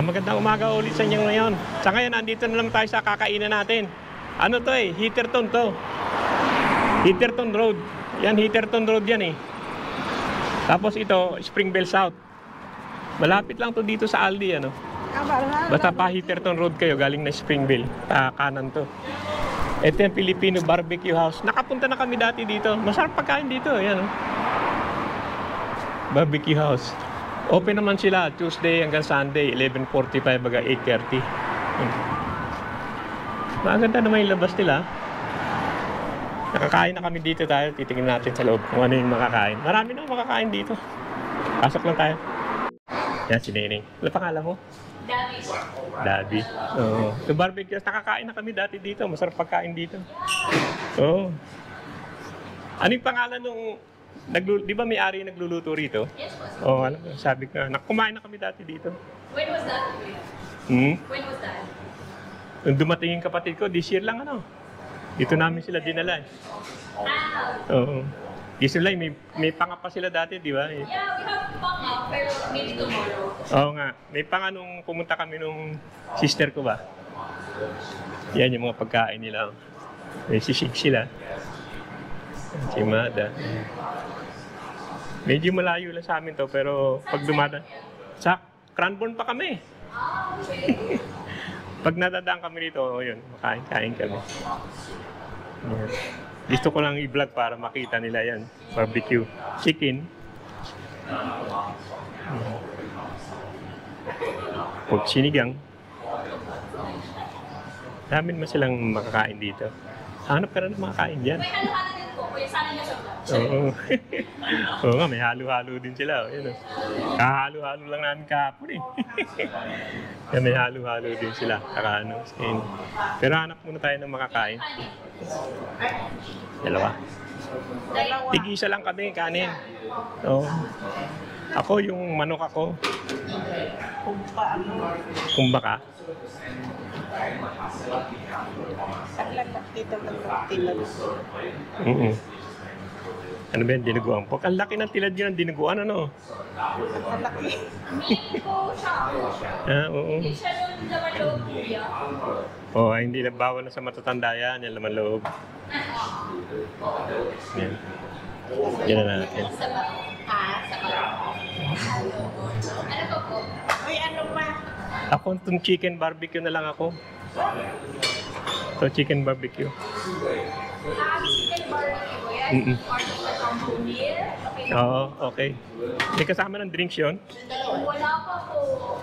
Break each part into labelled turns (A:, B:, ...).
A: Magandang umaga ulit sa inyo ngayon. Sa ngayon, andito na lang tayo sa kakainan natin. Ano to eh? Hitterton to. Hitterton Road. Yan, Hitterton Road yan eh. Tapos ito, Springville South. Malapit lang to dito sa Aldi, ano? Basta pa Hitterton Road kayo, galing na Springville. Kanan to. Ito yung Filipino Barbecue House. Nakapunta na kami dati dito. Masarap pagkain dito, yan oh. Barbecue House. Open naman sila Tuesday hanggang Sunday, 11:45 hanggang 8:30. Maganda naman yung labas nila. Nakakain na kami dito tayo. Titingnan natin sa loob kung ano yung makakain. Marami na makakain dito. Pasok lang tayo. Yan si Neneng. Ano pangalan mo?
B: Daddy.
A: Daddy. Oo. Yung barbecue, nakakain na kami dati dito. Masarap pagkain dito. Oo. Ano yung pangalan nung... Di ba may ari nagluluto rito?
B: Yes, boss.
A: Oo, alam mo, sabi ko, kumain na kami dati dito.
B: When was that?
A: Hmm?
B: When was that?
A: Nung dumating yung kapatid ko, this year lang ano. Dito namin sila dinala eh. Oo. Dito lang, may panga pa sila dati, di ba?
B: Yeah, we have pang pero maybe tomorrow.
A: Oo nga. May panga nung pumunta kami nung sister ko ba? Yan yung mga pagkain nila. May sisig sila. Si Mada. Medyo malayo lang sa amin to, pero pag dumada sa Cranbourne pa kami.
B: Okay.
A: Pag nadadaan kami rito, yun, makain-kain kami. Yan. Gusto ko lang i-vlog para makita nila yan. Barbecue. Chicken. Pork sinigang. Dami naman silang makakain dito. Hanap ka na ng makakain dyan.
B: May halo-halo din po. Kuya, sana niya sa vlog.
A: Oo. Oo nga, may halo-halo din sila. Yun, oh. Kahalo-halo lang namin kahapon eh. Kaya may halo-halo din sila. Kakano. Pero hanap muna tayo ng makakain. Dalawa. Tig-isa lang kami, kanin. Oo. Ako, yung manok ako. Kumba ka. Ano ba yung dinuguan po? Ang laki ng tilad yun ang dinuguan, ano?
B: Hindi po siya.
A: Oo.
B: Hindi siya yung laman loob, kuya.
A: Oo, hindi na bawal na sa matatanda yan, yung laman loob. Yan. Yan na natin.
B: Sa ano pa po?
C: Uy, ano pa?
A: Ako, itong chicken barbecue na lang ako. Ito, chicken barbecue.
B: Chicken barbecue po yan.
A: Mm-mm.
B: Part of the combo meal. Okay.
A: Oo, okay. May kasama ng drinks yun?
B: Wala pa po.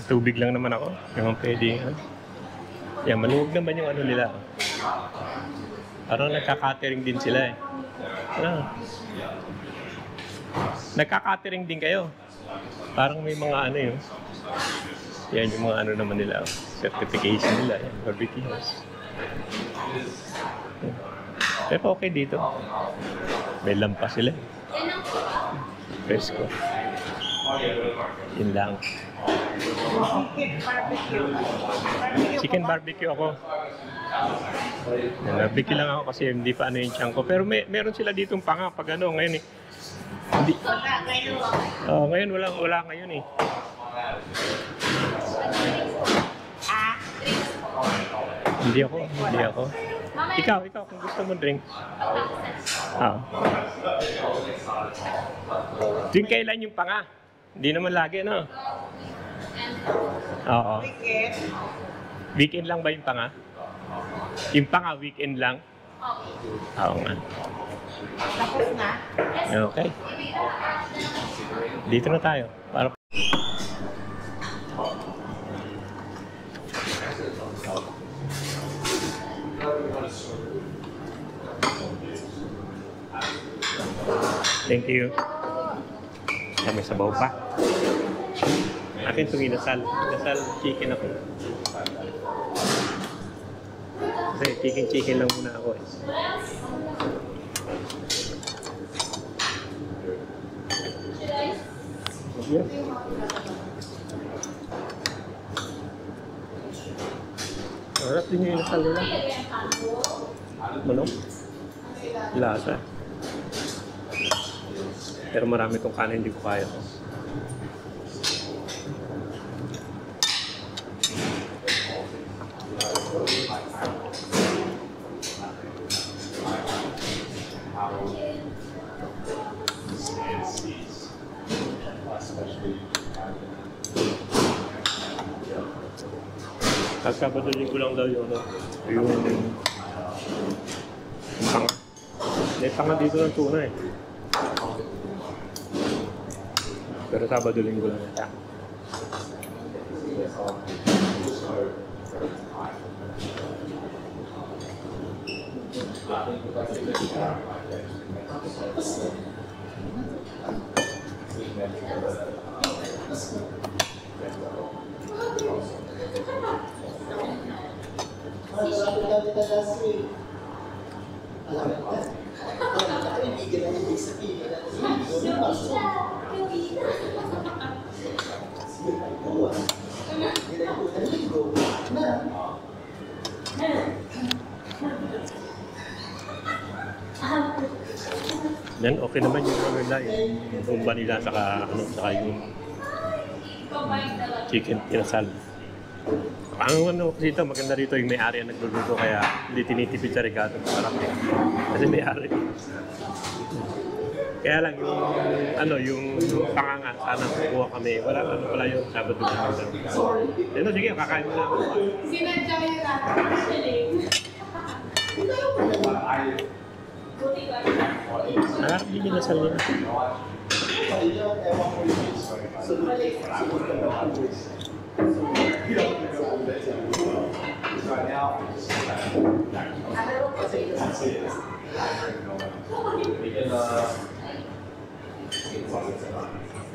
A: Tubig lang naman ako. Yung pwede. Yan, maluwag naman yung ano nila. Parang nagka-catering din sila eh. Ano? Nagka-catering din kayo. Parang may mga ano yun. Yan yung mga ano naman nila. Certification nila. Yan, barbecue house. Pero okay dito. May lampas sila.
B: Yan lang po.
A: Fresco. Yun lang. Chicken barbecue ako. Barbecue lang ako kasi hindi pa ano yung tiyan ko. Pero meron sila ditong panga pag ano ngayon eh. Hindi. Ngayon wala ngayon eh. Hindi ako. Ikaw kung gusto mo drink. Drink kailan yung panga? Hindi naman lagi, no? Oo. Weekend lang ba yung panga? Yung panga, weekend lang? Oo nga.
C: Tapos na?
A: Okay. Dito na tayo. Para thank you. May sabaw pa. Akin itong inasal. Inasal chicken ako. Kasi chicken lang muna ako eh. Yeah. Harap din yung inasal nila. Manok. Lasa. Pero marami itong kanin, hindi ko kaya. Sabado Linggo lang daw yung tanga. May tanga dito ng tuna eh. Pero Sabado Linggo lang ito. Yan, okay naman yung ano nila, yung rumba nila, saka yung chicken inasal. Ang ano dito, maganda dito yung may-ari ang nagluluto, kaya hindi tinitipid sa regalo. Sarap eh. Kasi may-ari. Kaya lang yung panganga, sana kukuha kami. Wala yung Sabado na lang. Ano, sige, kakain mo na ako.
B: Sinadya niya natin.
A: Harap din yung nasal niya.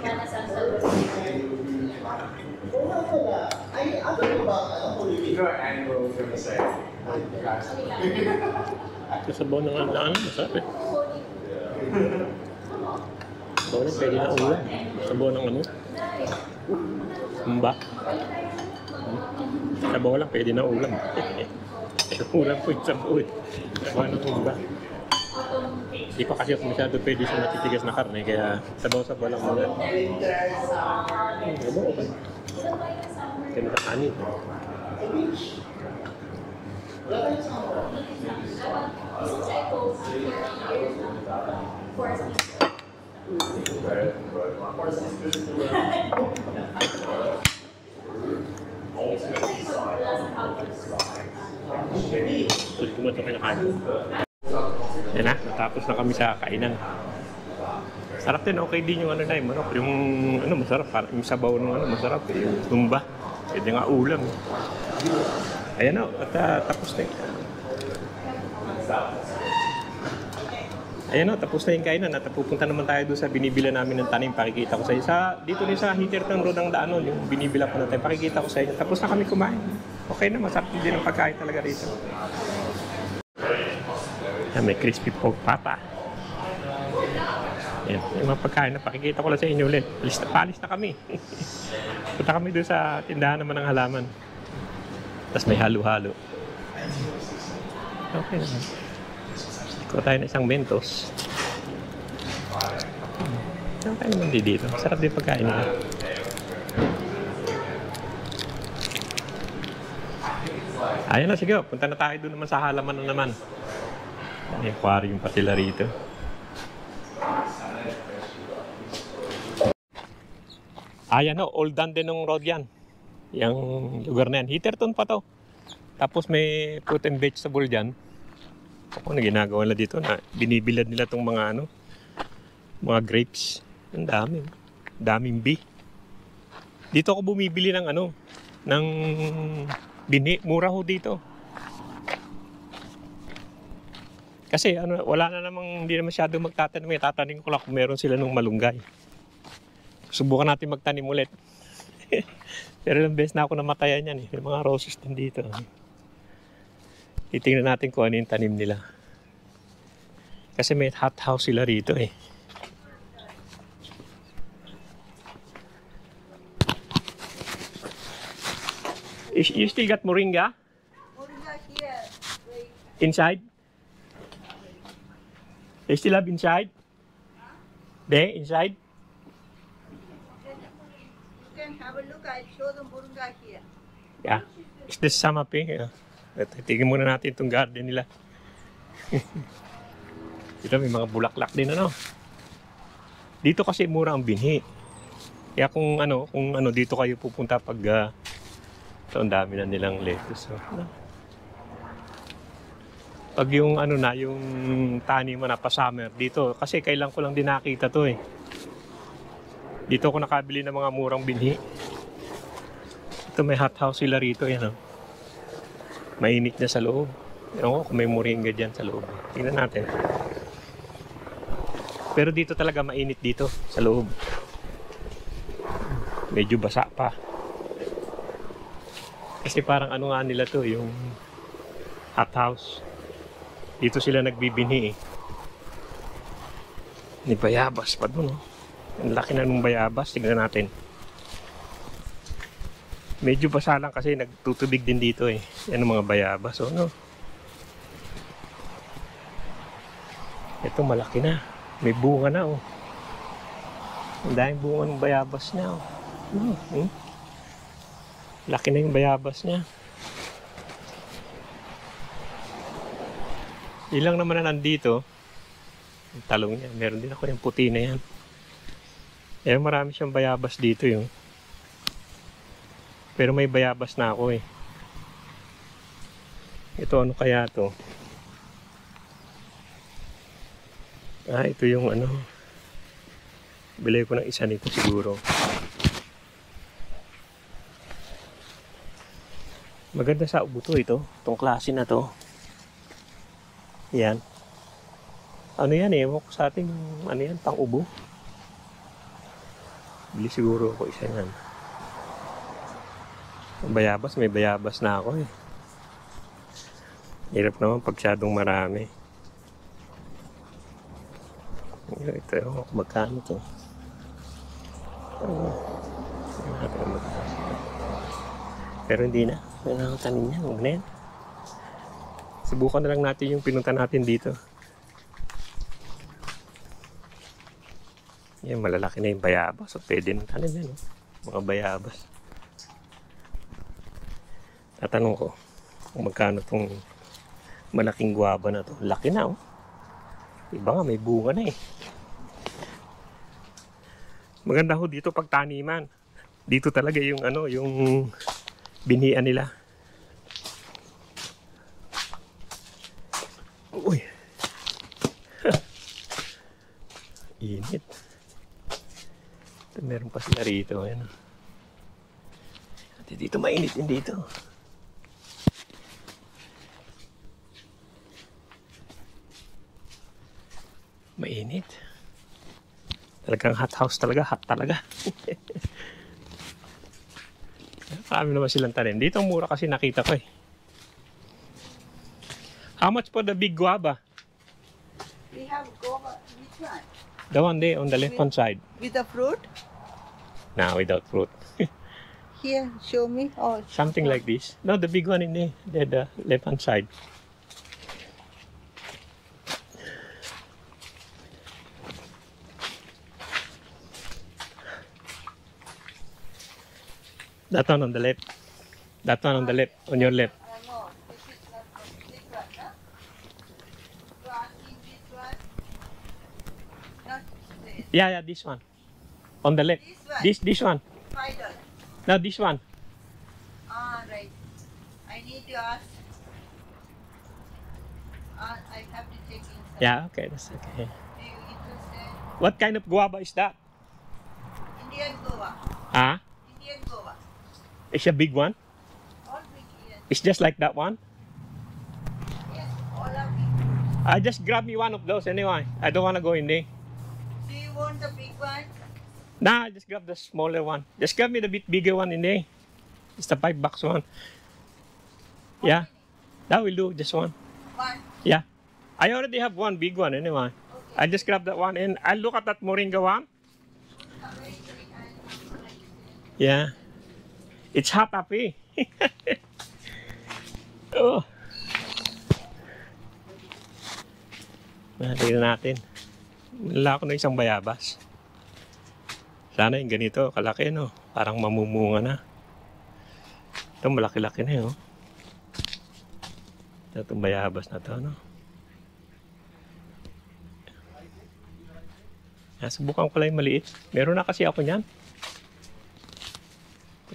B: Simana sa
A: Kasabaw ng ano, masarap eh. Sabaw na, pwede na ulam. Sabaw ng ano? Humba. Sabaw lang, pwede na ulam. Ulam po yung sabaw eh. Sabaw ng humba. Hindi pa kasi masyado pwede sa matitigas na karne, kaya sabaw-sabaw lang muna. Sabaw, okay. Ganda sa kanin. Sulit ko mo ito kinakain. Yan na, natapos na kami sa kainan. Sarap din, okay din yung ano na yung manok. Yung ano masarap, yung sabaw ng ano masarap, yung tumba. Pwede nga ulam. Ayan o, at tapos na yun. Ayan o, tapos na yung kainan at pupunta naman tayo doon sa binibila namin ng tanim. Pakikita ko sa inyo. Dito rin sa Hitterton Road ang daanon, yung binibila ko natin. Pakikita ko sa inyo. Tapos na kami kumain. Okay na, masarap din ang pagkain talaga dito. Ayan, may crispy pork pata. Ayan, yung mga pagkain na pakikita ko lang sa inyo ulit. Palis na kami. Punta kami doon sa tindahan naman ng halaman. Tapos may halo-halo. Okay naman. Kuha tayo na isang Mentos. Okay naman din dito. Sarap din pagkain nila. Ayan na, sige. Punta na tayo doon naman sa halaman na naman. May aquarium patila rito. Ayan o, old done din ng road yan. Yung lugar na yan. Hitterton pa to. Tapos may fruit and vegetable dyan. Ako na ginagawa nila dito na binibilad nila tong mga ano, mga grapes. Ang dami. Daming bee. Dito ako bumibili ng ano, ng bini. Mura ho dito. Kasi ano, wala na namang, hindi na masyado magtatanim. Tatanim ko lang kung meron sila ng malunggay. Subukan natin magtanim ulit. Pero ilang beses na ako namatayan yan eh. May mga roses din dito. Titingnan natin kung ano yung tanim nila. Kasi may hothouse sila rito eh. You still got moringa?
C: Moringa here. Wait.
A: Inside? They still have inside? There, inside?
C: You can have a look. I'll show the moringa here.
A: Yeah. Is this some up here? Ito, tingnan muna natin itong garden nila. Dito may mga bulaklak din, ano. Dito kasi mura ang binhi. Kaya kung ano dito kayo pupunta pag ito, ang dami na nilang lettuce. So, pag yung yung taniman na pa summer dito, kasi kailan ko lang din nakita to eh. Dito ako nakabili ng mga murang binhi. Ito may hothouse sila rito, yan oh. Mainit na sa loob. Ewan ko kung may moringa dyan sa loob. Tingnan natin. Pero dito talaga mainit dito sa loob. Medyo basa pa. Kasi parang ano nga nila to, yung hothouse. Dito sila nagbibinhi eh. May bayabas pa dun oh. Ang laki na ng bayabas. Tignan natin. Medyo basa lang kasi nagtutubig din dito eh. Yan ang mga bayabas. Oh, no? Ito malaki na. May bunga na oh. Ang daming bunga ng bayabas niya oh. Laki na yung bayabas niya. Ilang naman na nandito. Yung talong niya. Meron din ako yung puti na yan. Eh, marami siyang bayabas dito yung. Pero may bayabas na ako eh. Ito ano kaya to? Ito yung bilay ko ng isa nito siguro. Maganda sa ubo to ito. Itong klase na to. Yan. Ano yan eh? Ewan ko sa ating yan? Pang ubo. Bili siguro ako isa yan. Bayabas, may bayabas na ako eh. Hirap naman pagsyadong marami. Ito yung magkano to. Pero hindi na. May nakatanin yan. Huwag na yan. Subukan na lang natin yung pinunta natin dito. Yan, malalaki na yung bayabas. So, pwede nang tanim yan. Mga bayabas. Tatanong ko kung magkano tong malaking guwaba na to. Laki na oh. Iba nga, may bunga na eh. Maganda ho dito pag taniman. Dito talaga yung yung binhian nila. Uy. Init. Meron pa sila rito. Ayan. At dito mainit din dito. Mainit. Talagang hot house talaga. Hot talaga. Marami naman silang tanim. Dito mura kasi nakita ko eh. How much for the big guava?
C: We have guava. Which one?
A: The one there on the left hand side.
C: With the fruit?
A: No, without fruit.
C: Here, show me. Oh,
A: Something like this. No, the big one in the left hand side. That one on the left. That one on the left. On your left.
C: no, this is not this one, no? You are asking this one? Not this.
A: Yeah, this one. On the left.
C: This one?
A: This one.
C: $5.
A: No, this one.
C: Ah, right. I need to ask. I have to check inside.
A: Yeah, okay, that's okay.
C: Do you interested?
A: What kind of guava is that?
C: Indian guava.
A: Ah?
C: Indian guava.
A: It's a big one.
C: All big Indian.
A: It's just like that one.
C: Yes, all are big.
A: I just grab me one of those anyway. I don't want to go in there.
C: Do you want the big one?
A: Nah, I just grab the smaller one. Just grab me the bit bigger one in there. It's the $5 one. Yeah, that will do. Just one.
C: One.
A: Yeah. I already have one big one anyway. I just grab that one and I'll look at that moringa one. Yeah. It's hot up eh. Oh. Tingnan natin. Nala ko na isang bayabas. Sana yung ganito, kalaki no. Parang mamumunga na. Ito malaki-laki na yun. Itong bayabas na to, no? Subukan ko lang yung maliit. Meron na kasi ako niyan.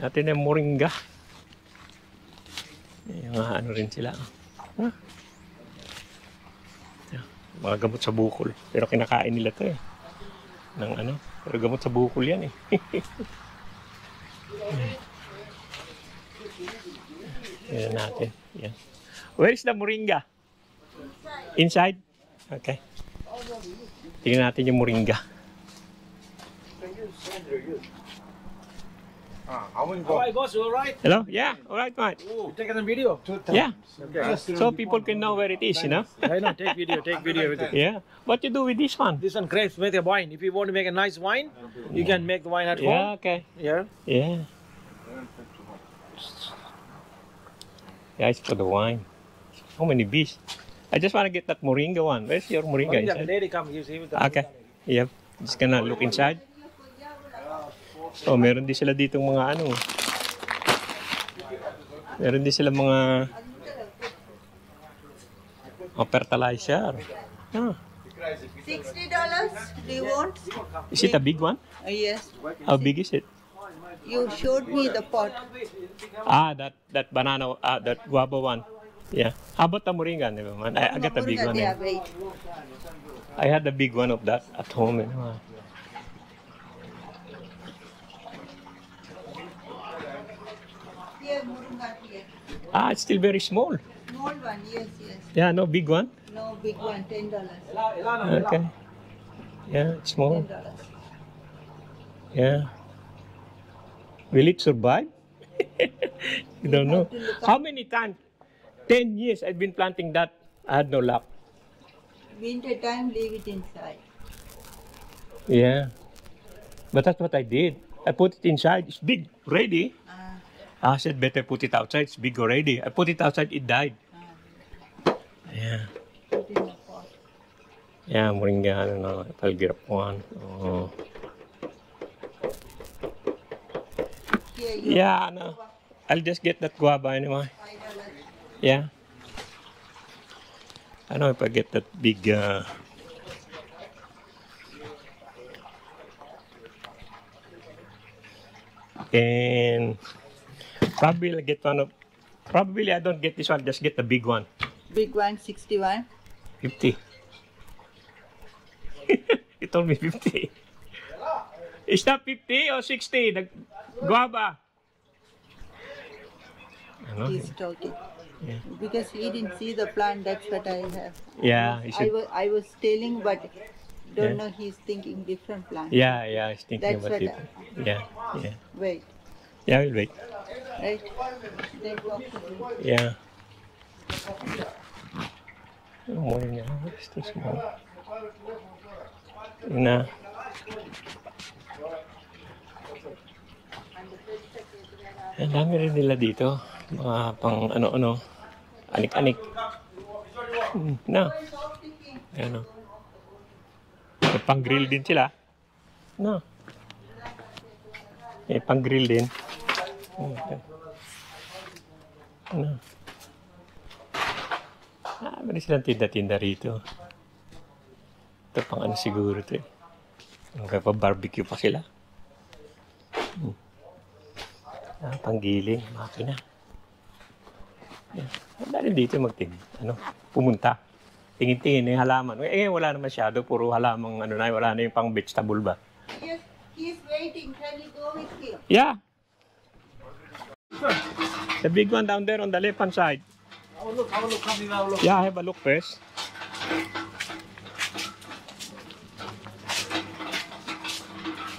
A: Natin yung moringa. Yung ano rin sila. Mga gamot sa bukol. Pero kinakain nila to eh. Ng ano. Pero gamot sa bukol yan eh. Yan natin. Yan. Where is the moringa? Inside? Okay. Tingnan natin yung moringa.
D: Hi boss, you alright?
A: Hello? Yeah. All right, mate.
D: You taking a video?
A: Yeah.
D: Okay.
A: So people can know where it is, you know?
D: I know, take video with it.
A: Yeah. What you do with this one?
D: This one grapes make a wine. If you want to make a nice wine, you can make the wine at
A: Yeah,
D: home.
A: okay.
D: Yeah.
A: Yeah. Yeah, it's for the wine. How many bees? I just want to get that moringa one. Where's your moringa
D: The
A: inside?
D: lady come, you see with the
A: Okay. Yep. Just gonna look inside. Oh, meron din sila ditong mga ano. Meron din sila mga fertilizer. Ah.
C: $60. Do you want?
A: Is it a big one?
C: Yes.
A: How big is it?
C: You showed me the pot.
A: Ah, that banana, that guava one. Yeah. How about the moringa? Never mind. I got the big one.
C: Yeah,
A: Eh.
C: wait.
A: I had the big one of that at home. You know.
C: Here, Murunga here.
A: Ah, it's still very small.
C: Small one, yes, yes.
A: Yeah, no big one.
C: No big one, $10.
A: Okay. Yeah, it's small.
C: $10.
A: Yeah. Will it survive? You don't know. How many times? 10 years I've been planting that. I had no luck.
C: Winter time, leave it inside.
A: Yeah. But that's what I did. I put it inside. It's big, ready. I said better put it outside. It's big already. I put it outside. It died. Yeah.
C: Put in the pot.
A: Yeah, moringa. Ano na. Palgirap one. Oh.
C: Here, you
A: Yeah, no. I'll just get that guava anyway.
C: $5.
A: Yeah. I know if I get that big and probably I'll get one of probably I don't get this one, just get the big one.
C: Big one, 61.
A: 50. He told me 50. Is that 50 or 60? The guava. Ano?
C: He's talking.
A: Yeah.
C: Because he didn't see the plant, that's what I have.
A: Yeah, he said,
C: I was telling, but
A: Yeah.
C: don't know he's thinking different plant.
A: yeah, I was thinking
C: That's
A: about
C: what
A: it. Yeah, yeah.
C: Wait,
A: Yeah, we'll wait.
C: right? Then talk to him.
A: Yeah. Oh, more niya. It's too small. Yun na. Ang dami rin nila dito. Mga pang ano-ano. Anik-anik. Na. Ayan o. May pang grill din sila. Na. May pang grill din. Okay. Na. Meron silang tinda-tinda rito. Ito pang ano siguro ito eh. Hanggang pa barbecue pa sila. Panggiling, makina. Ang dali dito pumunta. Tingin-tingin yung halaman. Eh, wala na masyado. Puro halamang wala na yung pang vegetable ba.
C: Yes, he's waiting. Can you go with him?
A: Yeah. The big one down there on the left hand side.
D: Have a look, come in, have a look.
A: Yeah, have a look first.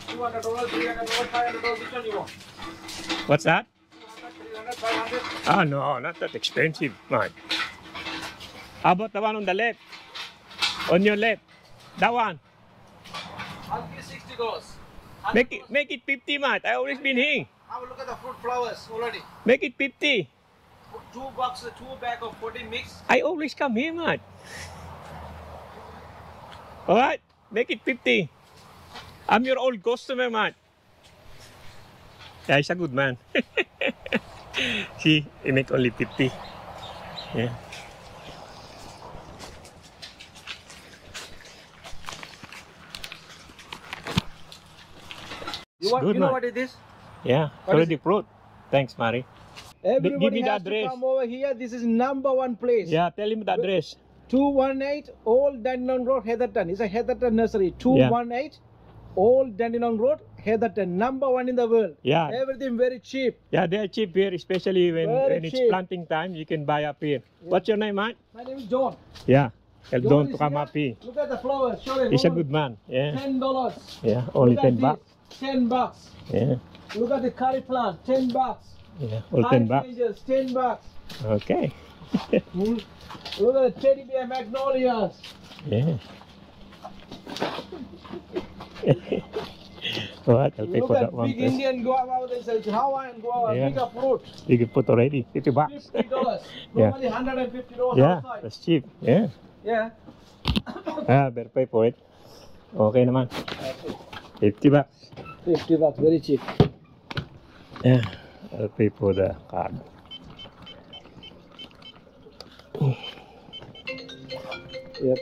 D: $200, $300, $500, which one you want?
A: What's that?
D: 200, 300, 500?
A: Oh, no, not that expensive, man. How about the one on the left? On your left. That one.
D: I'll give you $60.
A: Make it 50, man. I always been here.
D: Have a look at the fruit flowers already.
A: Make it 50.
D: $2, 2 bag of 14 mix.
A: I always come here, man. Alright? Make it 50. I'm your old customer, man. Yeah, he's a good man. See, he make only 50. Yeah. It's good,
D: you know
A: man.
D: what is this?
A: Yeah,
D: What is
A: already fruit. Thanks, Mari.
D: Everybody
A: give me the
D: has to
A: address.
D: come over here. This is #1 place.
A: Yeah, tell him the address.
D: 218 Old Dandenong Road, Heatherton. It's a Heatherton nursery. 218 Old Dandenong Road, Heatherton. #1 in the world.
A: Yeah.
D: Everything very cheap.
A: Yeah, they are cheap here, especially
D: Very
A: when it's
D: cheap.
A: planting time. You can buy up here. What's your name, man?
D: My name is John.
A: Yeah, tell
D: John
A: Don
D: is
A: to come
D: here.
A: up here.
D: Look at the flowers. Show them.
A: He's a good man. Yeah,
D: $10.
A: yeah, only
D: Look at
A: 10 bucks.
D: this, $10.
A: Yeah,
D: Look at the curry plant. $10.
A: yeah, all 10 bucks.
D: Angels, $10.
A: Okay.
D: Hmm. Look at the teddy bear magnolias.
A: Yeah. What? I'll pay
D: Look
A: for that
D: at
A: one.
D: big
A: First.
D: Indian guava. This is Hawaiian guava.
A: Yeah.
D: Bigger fruit.
A: You can put already 50 bucks.
D: $50.
A: Yeah.
D: Normally $150
A: Yeah,
D: outside.
A: that's cheap. Yeah.
D: Yeah.
A: Ah, better pay for it. Okay naman. 50 bucks.
D: $50. Very cheap.
A: Yeah, I'll pay for the card.
D: Yep.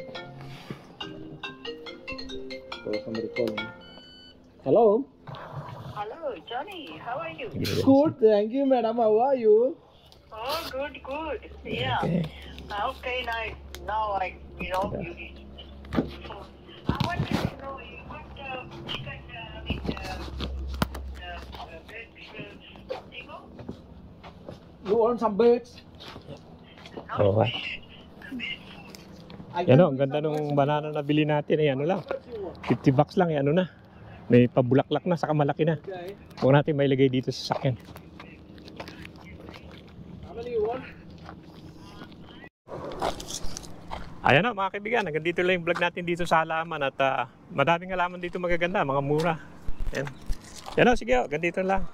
D: Oh, somebody calling me. Hello.
E: Hello, Johnny. How are you?
D: Good. Thank you, madam. How are you?
E: Oh, good, good. Yeah.
A: Okay.
E: Okay, now I, you know, I wanted to know, you want chicken with bird tingo?
D: You want some birds?
A: Oh, what?
D: I
A: Yan
D: can
A: o, ang
D: give
A: ganda
D: some birds.
A: nung banana na bili natin. Ay, ano lang. 50 bucks lang, ano na. May pabulaklak na, saka malaki na.
D: Okay.
A: Huwag natin mailagay dito sa sakyan.
D: How many you want?
A: Ayan o, mga kaibigan. Hanggang dito lang yung vlog natin dito sa halaman. At madaming halaman dito magaganda, mga mura. Yan. Yan o, sige o, hanggang dito lang.